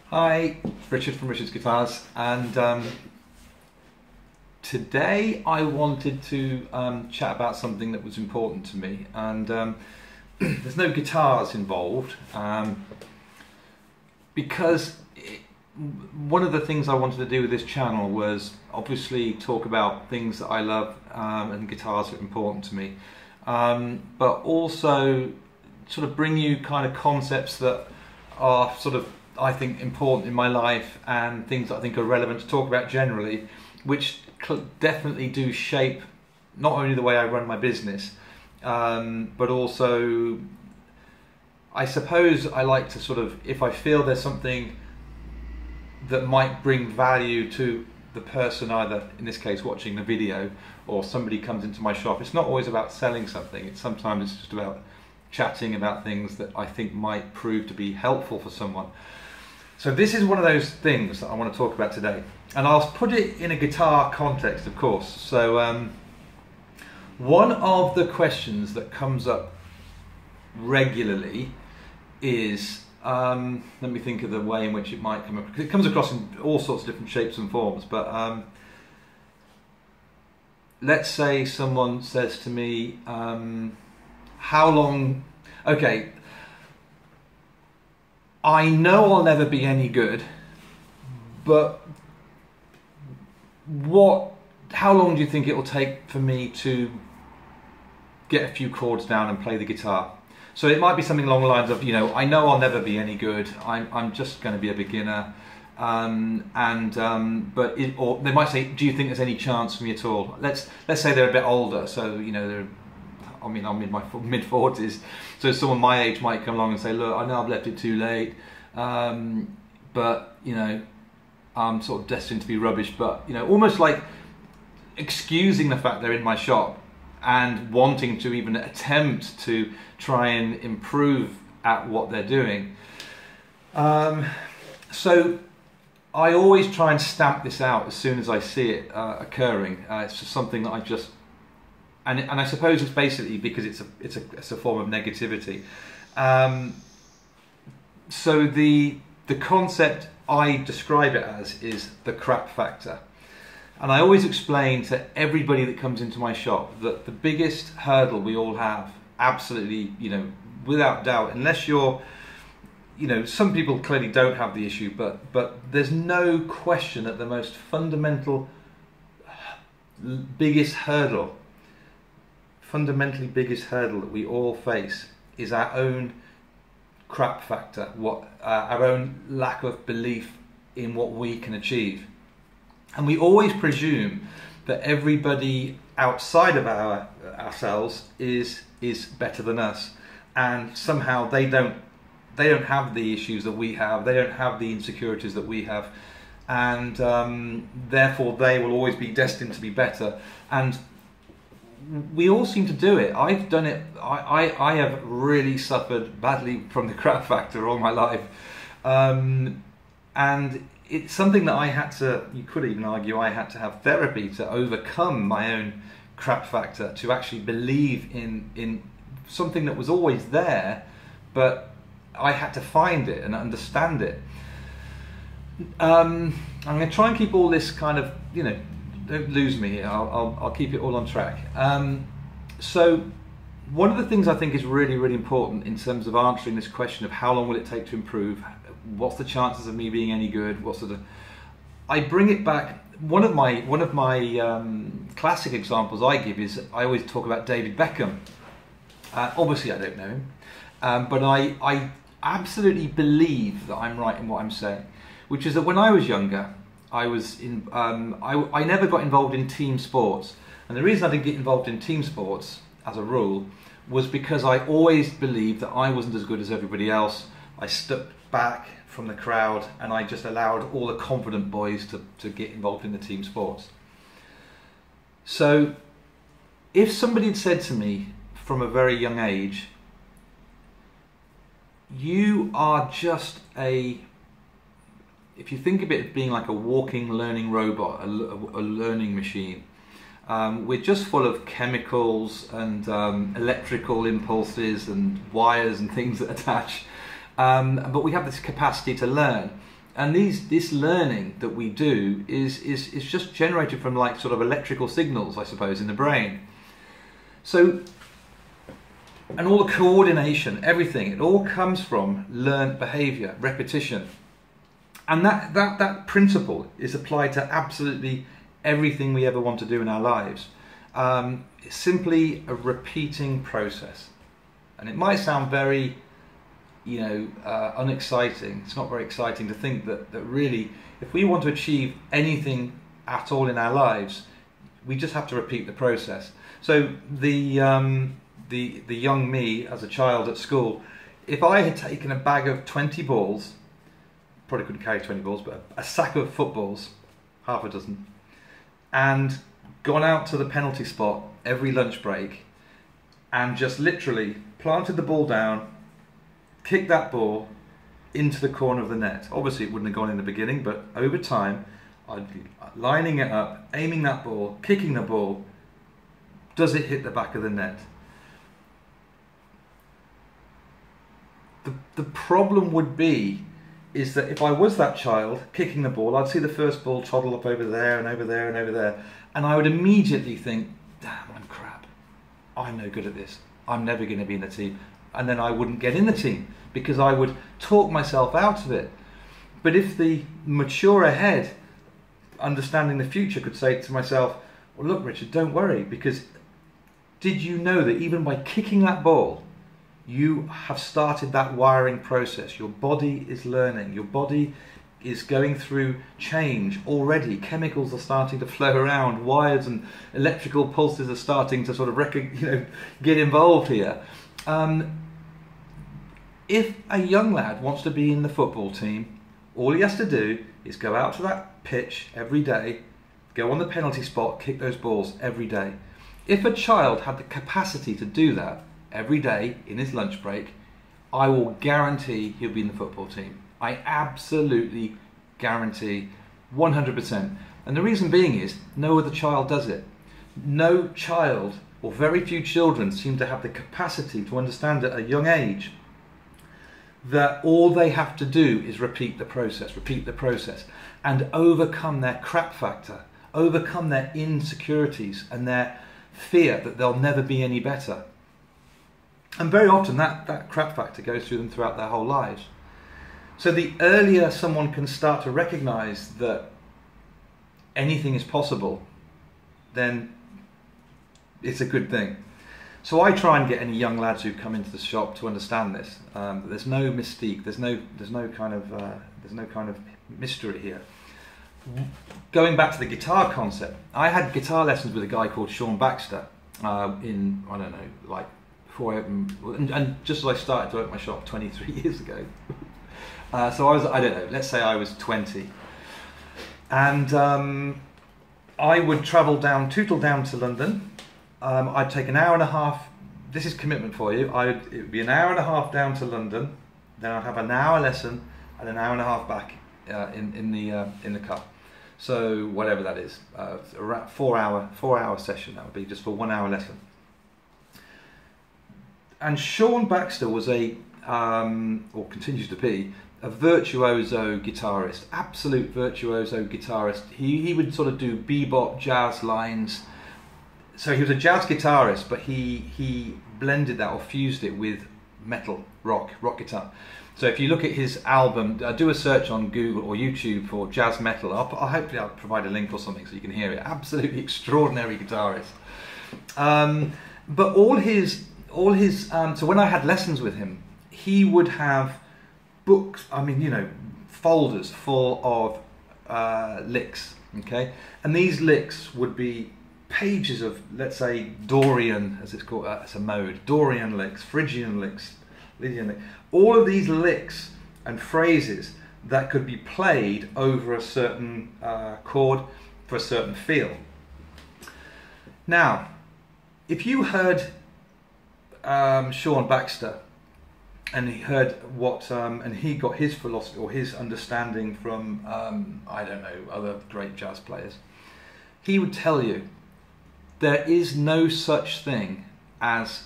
Hi, Richard from Richard's Guitars, and today I wanted to chat about something that was important to me, and there's no guitars involved because one of the things I wanted to do with this channel was obviously talk about things that I love and guitars are important to me, but also sort of bring you kind of concepts that are sort of, I think, important in my life and things that I think are relevant to talk about generally, which definitely do shape not only the way I run my business, but also I suppose I like to sort of, if I feel there's something that might bring value to the person, either in this case watching the video or somebody comes into my shop. It's not always about selling something, sometimes it's just about chatting about things that I think might prove to be helpful for someone. So this is one of those things that I want to talk about today, and I'll put it in a guitar context, of course. So one of the questions that comes up regularly is, let me think of the way in which it might come up, because it comes across in all sorts of different shapes and forms, but let's say someone says to me, how long, okay, I know I'll never be any good, but how long do you think it will take for me to get a few chords down and play the guitar? So it might be something along the lines of, you know, I know I'll never be any good, I'm just going to be a beginner, but or they might say, do you think there's any chance for me at all? Let's say they're a bit older, so, you know, I'm in my mid-40s, so someone my age might come along and say, look, I know I've left it too late, but, you know, I'm sort of destined to be rubbish, but, you know, almost like excusing the fact they're in my shop and wanting to even attempt to try and improve at what they're doing. So I always try and stamp this out as soon as I see it occurring. It's just something that I just, and I suppose it's basically because it's a form of negativity. So the concept I describe it as is the crap factor. And I always explain to everybody that comes into my shop that the biggest hurdle we all have, absolutely, you know, without doubt, unless you're, you know, some people clearly don't have the issue, but there's no question that the most fundamental, fundamentally biggest hurdle that we all face is our own crap factor, our own lack of belief in what we can achieve. And we always presume that everybody outside of ourselves is better than us, and somehow they don't have the issues that we have, they don't have the insecurities that we have, and therefore they will always be destined to be better. And we all seem to do it. I've done it. I have really suffered badly from the crap factor all my life, and it's something that I had to, you could even argue I had to have therapy to overcome my own crap factor, to actually believe in something that was always there, but I had to find it and understand it. I'm going to try and keep all this kind of, you know, don't lose me here, I'll keep it all on track. So one of the things I think is really, really important in terms of answering this question of how long will it take to improve, what's the chances of me being any good, I bring it back. One of my classic examples I give is, I always talk about David Beckham. Obviously I don't know him, but I absolutely believe that I'm right in what I'm saying, which is that when I was younger, I never got involved in team sports, and the reason I didn't get involved in team sports as a rule was because I always believed that I wasn't as good as everybody else. I stepped back from the crowd and I just allowed all the confident boys to get involved in the team sports. So if somebody had said to me from a very young age, you are just if you think of it as being like a walking learning robot, a learning machine, we're just full of chemicals and electrical impulses and wires and things that attach, but we have this capacity to learn. And this learning that we do is just generated from like sort of electrical signals, I suppose, in the brain. So, and all the coordination, everything, it all comes from learned behavior, repetition. And that principle is applied to absolutely everything we ever want to do in our lives. It's simply a repeating process. And it might sound very, unexciting. It's not very exciting to think that really, if we want to achieve anything at all in our lives, we just have to repeat the process. So the young me as a child at school, if I had taken a bag of 20 balls, probably couldn't carry 20 balls, but a sack of footballs, half a dozen, and gone out to the penalty spot every lunch break and just literally planted the ball down, kicked that ball into the corner of the net. Obviously it wouldn't have gone in the beginning, but over time I'd be lining it up, aiming that ball, kicking the ball. Does it hit the back of the net? The problem would be is that if I was that child kicking the ball, I'd see the first ball toddle up over there and over there and over there, and I would immediately think, damn, I'm crap. I'm no good at this. I'm never going to be in the team. And then I wouldn't get in the team because I would talk myself out of it. But if the mature head, understanding the future, could say to myself, well, look, Richard, don't worry, because did you know that even by kicking that ball, you have started that wiring process? Your body is learning. Your body is going through change already. Chemicals are starting to flow around. Wires and electrical pulses are starting to sort of get involved here. If a young lad wants to be in the football team, all he has to do is go out to that pitch every day, go on the penalty spot, kick those balls every day. If a child had the capacity to do that every day in his lunch break, I will guarantee he'll be in the football team. I absolutely guarantee 100%. And the reason being is no other child does it. No child, or very few children, seem to have the capacity to understand at a young age that all they have to do is repeat the process, and overcome their crap factor, overcome their insecurities and their fear that they'll never be any better. And very often that crap factor goes through them throughout their whole lives. So the earlier someone can start to recognize that anything is possible, then it's a good thing. So I try and get any young lads who come into the shop to understand this. That there's no mystique, there's no kind of mystery here. Going back to the guitar concept, I had guitar lessons with a guy called Shawn Baxter in, I don't know, like before I opened, and just as I started to open my shop 23 years ago. So I was, I don't know, let's say I was 20, and I would tootle down to London. I'd take an hour and a half. This is commitment for you. It would be an hour and a half down to London. Then I'd have an hour lesson and an hour and a half back in the car. So whatever that is, around 4 hour session. That would be just for 1 hour lesson. And Shawn Baxter was or continues to be, a virtuoso guitarist, absolute virtuoso guitarist. He would sort of do bebop, jazz lines. So he was a jazz guitarist, but he blended that or fused it with metal, rock guitar. So if you look at his album, do a search on Google or YouTube for jazz metal. Hopefully I'll provide a link or something so you can hear it. Absolutely extraordinary guitarist. But all his so when I had lessons with him, he would have books, folders full of licks, okay? And these licks would be pages of, let's say, Dorian, as it's called, it's a mode, Dorian licks, Phrygian licks, Lydian licks. All of these licks and phrases that could be played over a certain chord for a certain feel. Now, if you heard Shawn Baxter, and he heard what, and he got his philosophy or his understanding from, I don't know, other great jazz players, he would tell you there is no such thing as,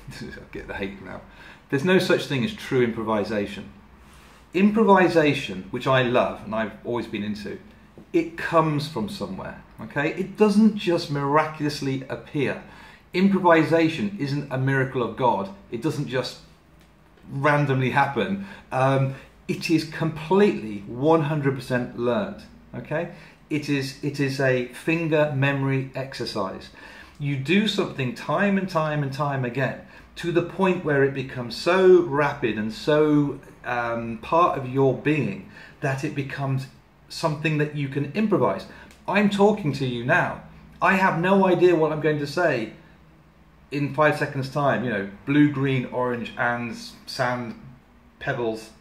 I get the hate now, there's no such thing as true improvisation. improvisation, which I love and I've always been into, it comes from somewhere, okay? It doesn't just miraculously appear. Improvisation isn't a miracle of God. It doesn't just randomly happen. It is completely 100% learned, okay? It is a finger memory exercise. You do something time and time and time again to the point where it becomes so rapid and so part of your being that it becomes something that you can improvise. I'm talking to you now. I have no idea what I'm going to say in 5 seconds time. You know, blue, green, orange, and sand, pebbles.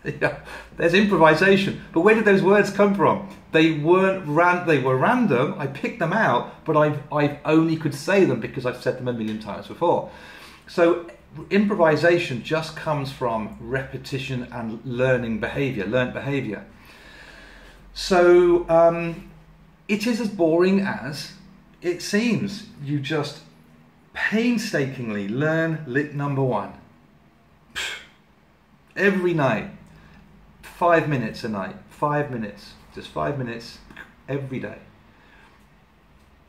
Yeah, there's improvisation. But where did those words come from? They weren't they were random. I picked them out, but I only could say them because I've said them a million times before. So improvisation just comes from repetition and learned behavior. So it is as boring as it seems. You just painstakingly learn lick number 1 every night. 5 minutes a night, 5 minutes, just 5 minutes every day.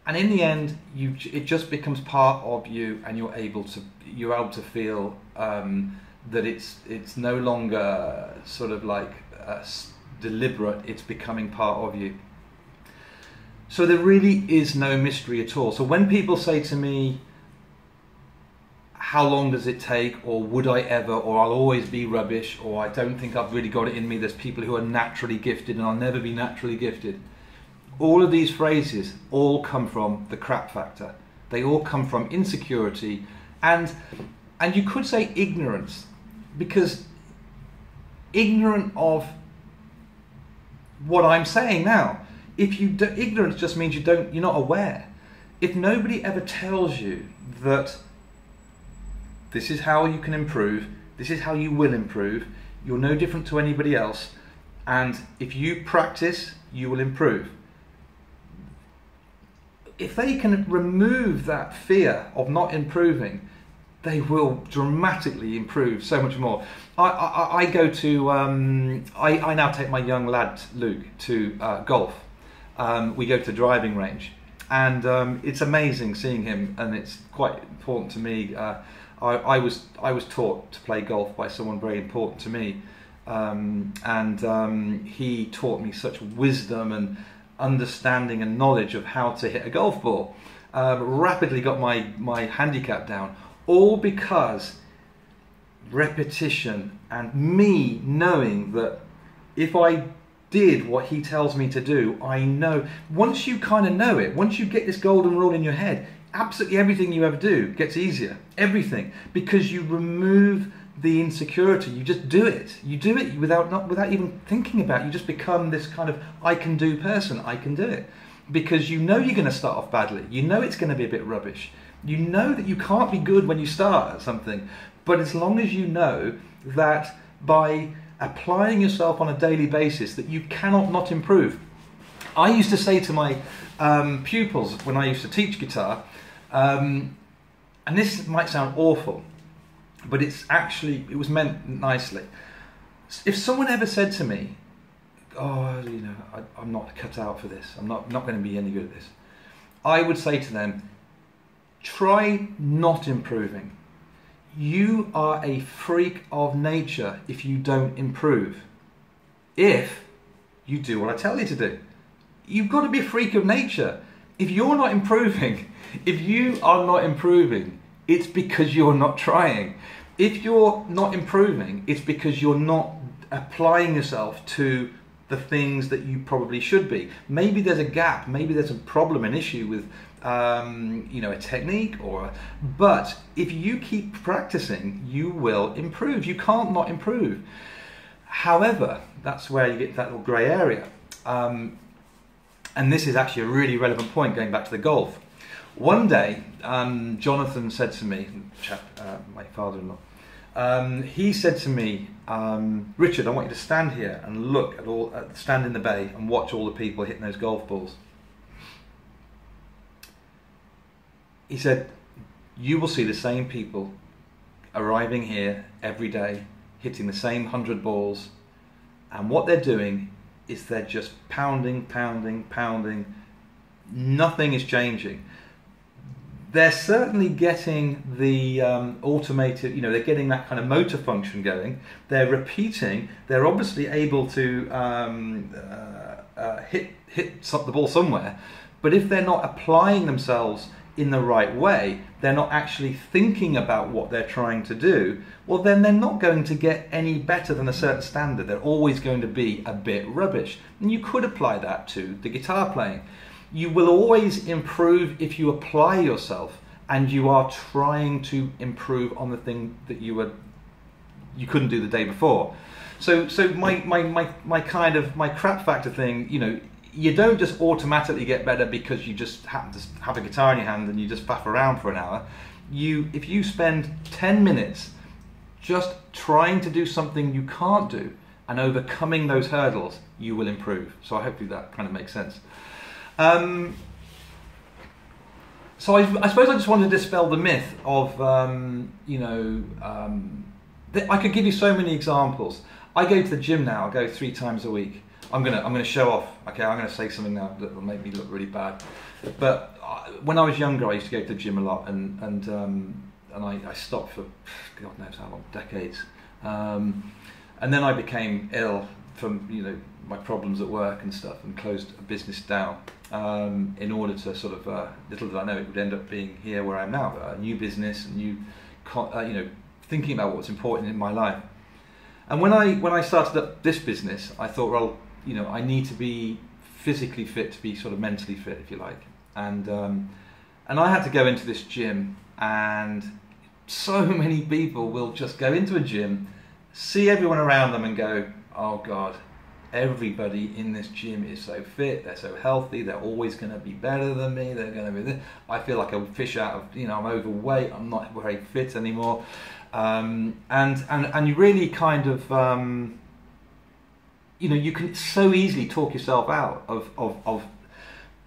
And in the end, it just becomes part of you, and you're able to feel that it's no longer sort of like deliberate. It's becoming part of you. So there really is no mystery at all. So when people say to me, how long does it take, or would I ever, or I'll always be rubbish, or I don't think I've really got it in me, there's people who are naturally gifted and I'll never be naturally gifted. All of these phrases all come from the crap factor. They all come from insecurity and you could say ignorance, because ignorant of what I'm saying now. Ignorance just means you're not aware. If nobody ever tells you that this is how you can improve, this is how you will improve, you're no different to anybody else, and if you practice, you will improve. If they can remove that fear of not improving, they will dramatically improve so much more. I now take my young lad Luke to golf. We go to the driving range, and it's amazing seeing him, and it's quite important to me. I was taught to play golf by someone very important to me, and he taught me such wisdom and understanding and knowledge of how to hit a golf ball. Rapidly got my handicap down, all because repetition and me knowing that if I did what he tells me to do, I know. Once you kind of know it, once you get this golden rule in your head, absolutely everything you ever do gets easier. Everything, because you remove the insecurity. You just do it. You do it without even thinking about it. You just become this kind of I can do person. I can do it, because you know you're going to start off badly. You know it's going to be a bit rubbish. You know that you can't be good when you start at something. But as long as you know that by applying yourself on a daily basis that you cannot not improve. I used to say to my pupils when I used to teach guitar, and this might sound awful, but it was meant nicely. If someone ever said to me, oh, you know, I'm not cut out for this, I'm not going to be any good at this, I would say to them, try not improving. You are a freak of nature if you don't improve. If you do what I tell you to do. You've got to be a freak of nature. If you're not improving, if you are not improving, it's because you're not trying. If you're not improving, it's because you're not applying yourself to the things that you probably should be. Maybe there's a gap, maybe there's a problem, an issue with a technique, but if you keep practicing, you will improve. You can't not improve. However, that's where you get that little grey area. And this is actually a really relevant point, going back to the golf. One day, Jonathan said to me, my father-in-law, he said to me, Richard, I want you to stand here and look stand in the bay and watch all the people hitting those golf balls. He said, you will see the same people arriving here every day, hitting the same 100 balls, and what they're doing is they're just pounding, pounding, pounding. Nothing is changing. They're certainly getting the automated, they're getting that kind of motor function going. They're repeating. They're obviously able to hit the ball somewhere. But if they're not applying themselves in the right way, they're not actually thinking about what they're trying to do, well, then they're not going to get any better than a certain standard. They're always going to be a bit rubbish. And you could apply that to the guitar playing. You will always improve if you apply yourself and you are trying to improve on the thing that you couldn't do the day before. So my crap factor thing, you don't just automatically get better because you just happen to have a guitar in your hand and you just faff around for an hour. If you spend 10 minutes just trying to do something you can't do and overcoming those hurdles, you will improve. So hopefully that kind of makes sense. So I suppose I just wanted to dispel the myth of, I could give you so many examples. I go to the gym now. I go 3 times a week. I'm gonna show off. Okay, I'm gonna say something now that will make me look really bad. But when I was younger, I used to go to the gym a lot, and I stopped for God knows how long, decades. And then I became ill from my problems at work and stuff, and closed a business down in order to sort of little did I know it would end up being here where I am now, a new business, thinking about what's important in my life. And when I started up this business, I thought, well, I need to be physically fit to be sort of mentally fit, if you like. And I had to go into this gym, and so many people will just go into a gym, see everyone around them and go, oh God, everybody in this gym is so fit, they're so healthy, they're always going to be better than me, they're going to be this. I feel like a fish out of, I'm overweight, I'm not very fit anymore. And you really kind of, you can so easily talk yourself out of,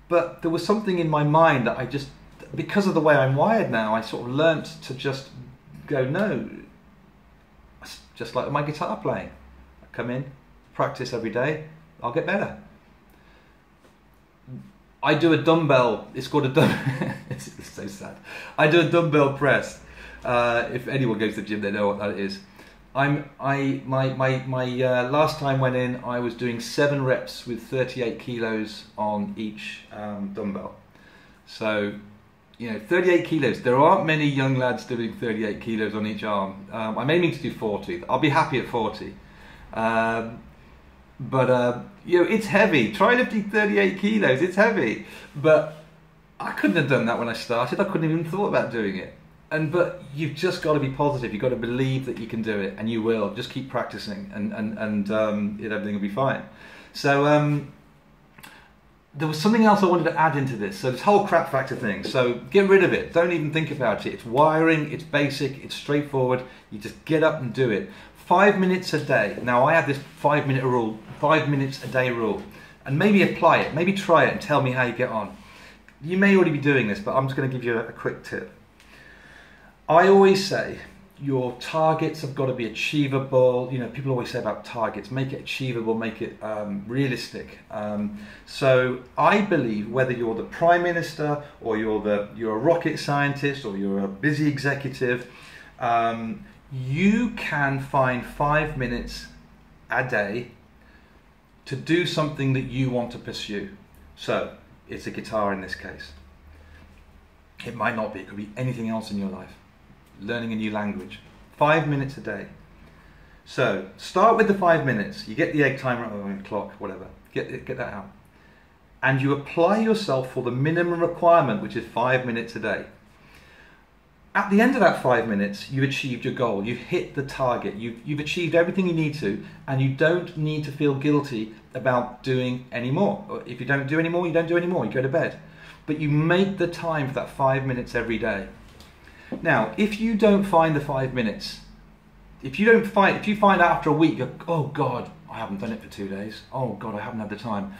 but there was something in my mind that I just, because of the way I'm wired now, I sort of learnt to just go, no, just like my guitar playing. I come in, practice every day, I'll get better. I do a dumbbell, it's called a dumbbell, it's so sad. I do a dumbbell press. If anyone goes to the gym, they know what that is. My last time went in, I was doing 7 reps with 38 kilos on each dumbbell. So, 38 kilos. There aren't many young lads doing 38 kilos on each arm. I'm aiming to do 40. I'll be happy at 40. But it's heavy. Try lifting 38 kilos. It's heavy. But I couldn't have done that when I started. I couldn't even thought about doing it. But you've just got to be positive. You've got to believe that you can do it, and you will. Just keep practicing, and everything will be fine. So there was something else I wanted to add into this. So this whole crap factor thing. So get rid of it. Don't even think about it. It's wiring. It's basic. It's straightforward. You just get up and do it. 5 minutes a day. Now I have this 5-minute rule. 5 minutes a day rule, and maybe apply it. Maybe try it and tell me how you get on. You may already be doing this, but I'm just going to give you a quick tip. I always say your targets have got to be achievable. People always say about targets, make it achievable, make it realistic. So I believe whether you're the Prime Minister or you're a rocket scientist or you're a busy executive, you can find 5 minutes a day to do something that you want to pursue. So it's a guitar in this case. It might not be, it could be anything else in your life. Learning a new language. 5 minutes a day. So start with the 5 minutes. You get the egg timer or clock, whatever. Get that out. And you apply yourself for the minimum requirement, which is 5 minutes a day. At the end of that 5 minutes, you've achieved your goal. You've hit the target. You've achieved everything you need to, and you don't need to feel guilty about doing any more. If you don't do any more, you don't do any more. You go to bed. But you make the time for that 5 minutes every day. Now, if you don't find the 5 minutes, if you find out after a week, oh God, I haven't done it for 2 days. Oh God, I haven't had the time.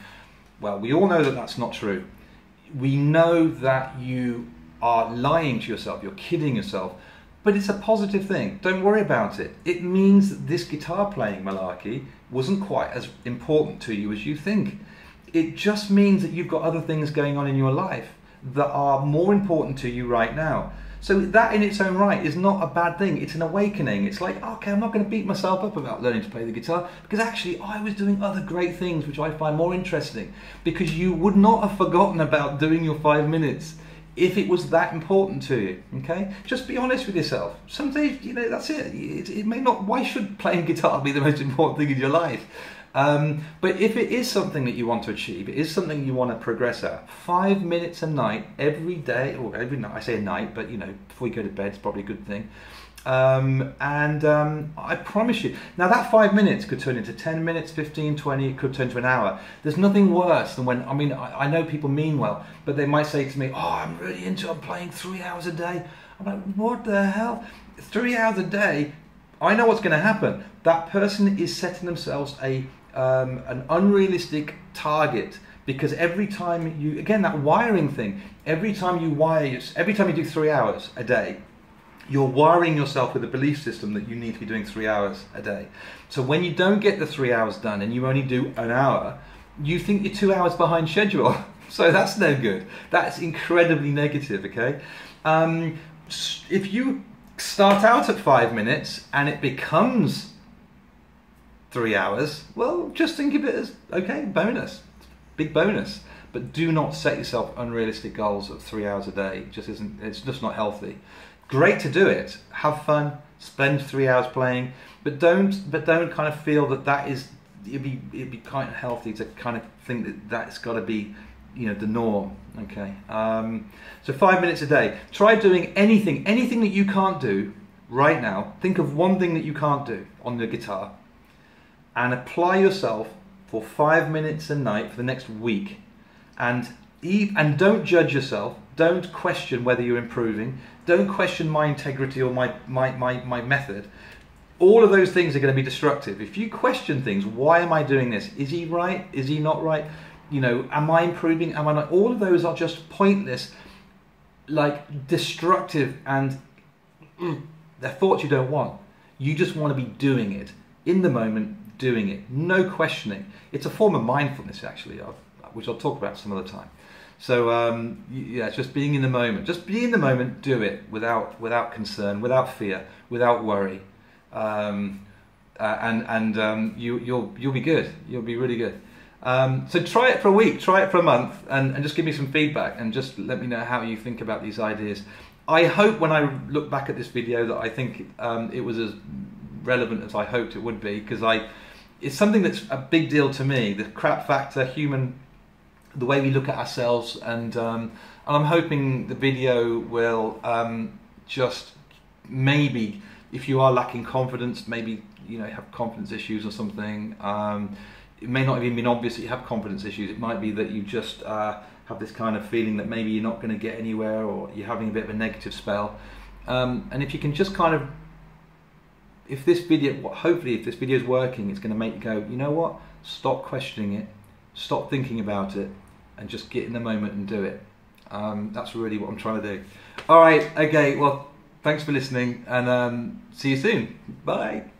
Well, we all know that that's not true. We know that you are lying to yourself, you're kidding yourself, but it's a positive thing. Don't worry about it. It means that this guitar playing malarkey wasn't quite as important to you as you think. It just means that you've got other things going on in your life that are more important to you right now. So that in its own right is not a bad thing. It's an awakening. It's like, okay, I'm not going to beat myself up about learning to play the guitar, because actually I was doing other great things which I find more interesting. Because you would not have forgotten about doing your 5 minutes if it was that important to you. Okay, just be honest with yourself. Some days, you know, that's it. It may not. Why should playing guitar be the most important thing in your life? But if it is something that you want to achieve, it is something you want to progress at, 5 minutes a night, every day, or every night, I say a night, but you know, before you go to bed, it's probably a good thing. I promise you, now that 5 minutes could turn into 10 minutes, 15, 20, it could turn to an hour. There's nothing worse than when, I mean, I know people mean well, but they might say to me, oh, I'm playing 3 hours a day. I'm like, what the hell? 3 hours a day? I know what's going to happen. That person is setting themselves an unrealistic target, because every time you, again, that wiring thing, every time you do 3 hours a day, you're wiring yourself with a belief system that you need to be doing 3 hours a day. So when you don't get the 3 hours done and you only do an hour, you think you're 2 hours behind schedule. So that's no good. That's incredibly negative, okay? If you start out at 5 minutes and it becomes 3 hours, well, just think of it as, okay, bonus, big bonus. But do not set yourself unrealistic goals of 3 hours a day. It just isn't, it's just not healthy. Great to do it, have fun, spend 3 hours playing, but don't kind of feel that is, it'd be kind of healthy to kind of think that that's got to be, you know, the norm. Okay, so 5 minutes a day. Try doing anything that you can't do right now. Think of one thing that you can't do on the guitar, and apply yourself for 5 minutes a night for the next week. And don't judge yourself. Don't question whether you're improving. Don't question my integrity or my method. All of those things are going to be destructive. If you question things, why am I doing this? Is he right? Is he not right? You know, am I improving? Am I not? All of those are just pointless, like destructive, and they're thoughts you don't want. You just want to be doing it in the moment, doing it, no questioning. It's a form of mindfulness, actually, which I'll talk about some other time. So yeah, it's just being in the moment. Just be in the moment, do it without concern, without fear, without worry, and you'll be good. You'll be really good. So try it for a week, try it for a month, and just give me some feedback, and just let me know how you think about these ideas. I hope when I look back at this video that I think it was as relevant as I hoped it would be, because it's something that's a big deal to me, the crap factor, the way we look at ourselves, and I'm hoping the video will just maybe, if you are lacking confidence, maybe you know have confidence issues or something. It may not have even been obvious that you have confidence issues. It might be that you just have this kind of feeling that maybe you're not going to get anywhere, or you're having a bit of a negative spell. And if you can just kind of, hopefully if this video is working, it's going to make you go, you know what? Stop questioning it, stop thinking about it, and just get in the moment and do it. That's really what I'm trying to do. All right, okay, well, thanks for listening, and see you soon. Bye.